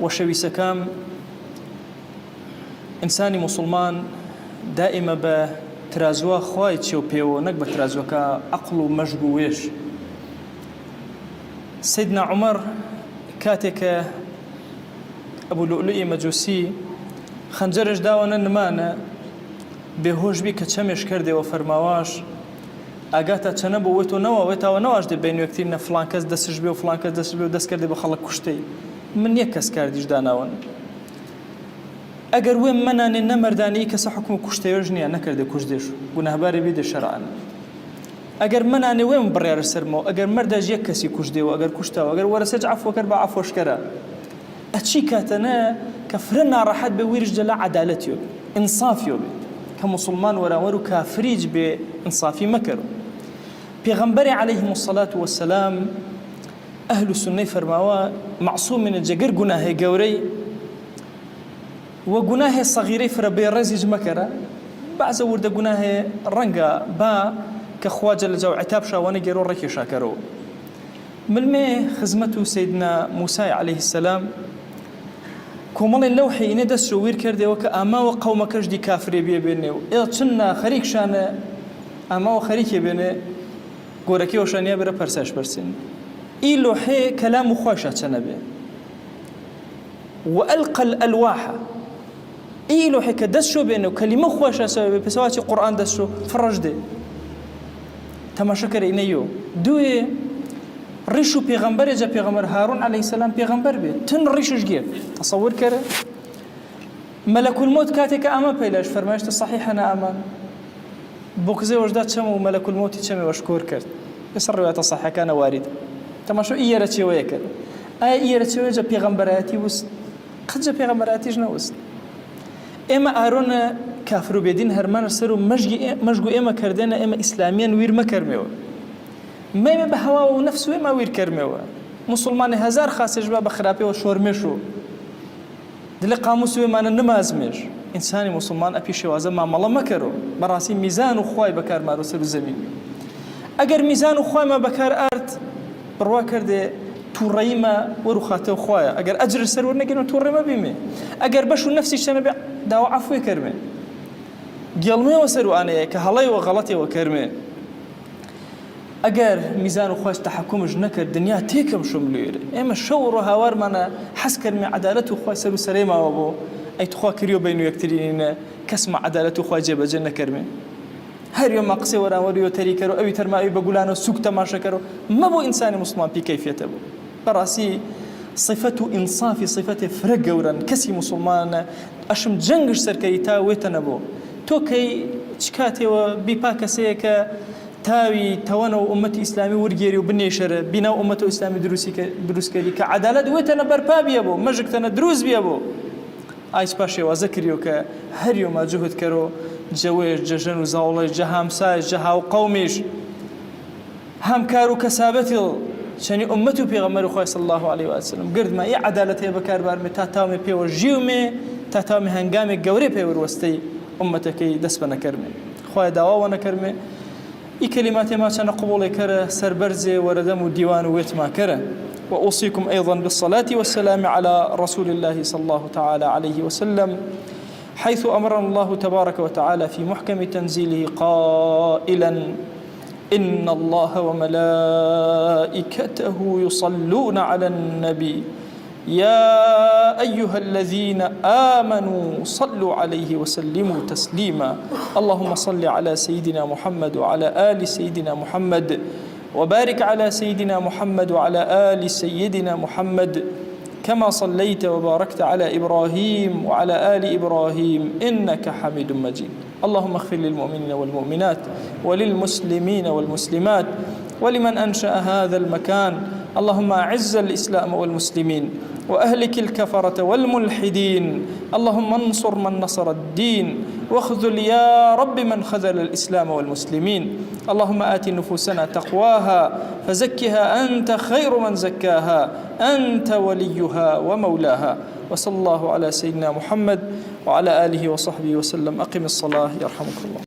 وشويسكام إنساني مسلمان دائما بترازوا خواي تشوبيو نك بترازوا كعقل ومجقويش. سيدنا عمر كاتك أبو لؤلؤي مجوسي خنجرش داوانا نمانا بهوش بي كتشمش كردي وفرماواش ئاگاتە چەنە بۆ وێت و نەوەوێتەوە نەواش دەبێن وەکتینە فڵان کەس دەستش بێ و فڵان کەس دەست بێ و دەست کردی بە خەڵک کوشتەی من یەک کەس کاردیش داناون ئەگەر وێم مەنانێ نەمەردانی کەسە حکم کوشتەوەش نییە نەکردێ کوشتێش گوناهباری بێدە شەرعان ئەگەر مەنانێ وێم بڕیارە سەرمەوە ئەگەر مەردەش یەک کەسی کوشتێەوە ئەگەر کوشتەوە ئەگەر وەرەسەج عەفوە کرد بە عەفوەشکەرە ئەچی کاتەنە کە فرە ناڕەحەت بێ ویرش جەلا عەدالەتیۆ بێ ئینسافیۆ بێ کە موسڵمان وەراوەر و کافریج بێ ئینسافی مەکەرەوە. پیغمبر عليه الصلاة والسلام أهل السنة فرماوا معصوم من الجگر گناه گوري وگناه صغيري فربي رزج مكرا بعض ورد گناه رنگا با كخواجه لجو عتاب شاواني جرو ركي شاكرو ملمي خزمته سيدنا موسى عليه السلام كومال اللوحي إنه دست شوير كرده وكا أما وقومك جدي كافري بيبينه إذا تشنا خريك شانه أما وخريك يبينه گۆرەکەی وەشانیا بێرە پەرسەش بەرسین ئی لۆحەیە کەلام و خۆشە چەنە بێ وألقى الألواح ئی لۆحەیە کە دەست شۆ بێنێ و کەلیمە خۆشە سەوێ بێ پێسەواچی قورئان دەست شۆ فڕەش دێ تەماشەکەرە ئینەیۆ دوێ ڕیش و پێغەمبەرێجە پێغەمبەر هارون عەلەیهی سەلام پێغەمبەر بێ تن ڕیشش گێ تەسەوور کەرە مەلەک المۆت کاتێکە ئەمە پەیلاش فەرمایشتە صەحیحەنە ئەمان بۆ کزێ وەژدا چەمە و مەلەک المۆتی چەمێ وەشکۆر کرد لەسەر ڕێواتە صەحیحەکانە وارد تەماشۆ ئیەرە چێوەیە کرد ئایا ئیەرە چێوەیەجە پێغەمبەرایەتی وست قەتجە پێغەمبەرایەتیش نەوست ئێمە ئارۆنە کافر و بێدین هەرمانە سەر و مەژگ و ئێمە کردێنە ئێمە ئیسلامیان ویر مەکەرمێوە مەیمە بە هەواوە و نەفس و ئێمە ویر کەرمێوە مسلمانی هەزار خاسێش بە خراپێەوە شۆرمێش و دلێ قاموس وێمانە نەمازمێش إنساني مسلمان أبي شوازة ما ملا مكرو براسي ميزان وخواي بكار ما رسل الزمين أجر ميزان وخواي ما بكار أرض بروا كرده توريما ورخاته وخوايا أجر أجر السر ورنجينو توريما بيمه أجر بشو نفسي شنو داو عفو كرمه قلمي وسرو أنا كهلاي وغلطي وكرمه أجر ميزان وخواي تحكمش نكر دنيا تيكم شملير إما شور وهوار منا حس كرمه عدالته وخواي سرو سريما وابو أي تخوا كريو بينو يكترين كسم عدالة وخوا جب جنة كرمه هر يوم مقصي ورا وريو تري كرو أبي ترما أبي بقولانو سوق تماشى كرو ما بو إنسان مسلمان بكيفيته بو براسي صفته إنصافي صفته فرق ورا كسي مسلمان أشم جنگش سركيتا ويتنبو تو كي شكاتي وبيباكسيك تاوي توانو أمتي إسلامي ورجيري وبنيشر بناء أمته إسلامي دروسكري كعدالة ويتنا بربابي أبو مجكتنا دروس بيابو آیس پاشێ وازە کردیەوە کە هەر یۆما جوهد کەرۆ جەوێش جەژن و زاوڵەش جە هامسایش جە هاو قەومیش هەمکار و کەسابەتی چەنی ئومەت و پێغەمبەر خوای صلی الله علیه و سلم گردمە ئی عەدالەت هەیە بەکاربارمێ تا تاومێ پێوە ژیومێ تا تاومێ هەنگامێک گەورەی پێوەروەستەی ئومەتەکەی دەست بە نەکەرمێ خوای داواوە نەکەرمێ ئی کەلیماتێ ما چەنە قبوڵێ کەرە سەربەرزێ وەرەدەم و دیوان و وێتما کەرە وأوصيكم أيضا بالصلاة والسلام على رسول الله صلى الله تعالى عليه وسلم حيث أمرنا الله تبارك وتعالى في محكم تنزيله قائلا إن الله وملائكته يصلون على النبي يا أيها الذين آمنوا صلوا عليه وسلموا تسليما اللهم صل على سيدنا محمد وعلى آل سيدنا محمد وبارك على سيدنا محمد وعلى آل سيدنا محمد كما صليت وباركت على إبراهيم وعلى آل إبراهيم إنك حميد مجيد اللهم اغفر للمؤمنين والمؤمنات وللمسلمين والمسلمات ولمن أنشأ هذا المكان اللهم أعز الإسلام والمسلمين وأهلك الكفرة والملحدين اللهم انصر من نصر الدين واخذل يا رب من خذل الإسلام والمسلمين اللهم آت نفوسنا تقواها فزكها أنت خير من زكاها أنت وليها ومولاها وصلى الله على سيدنا محمد وعلى آله وصحبه وسلم أقم الصلاة يرحمك الله.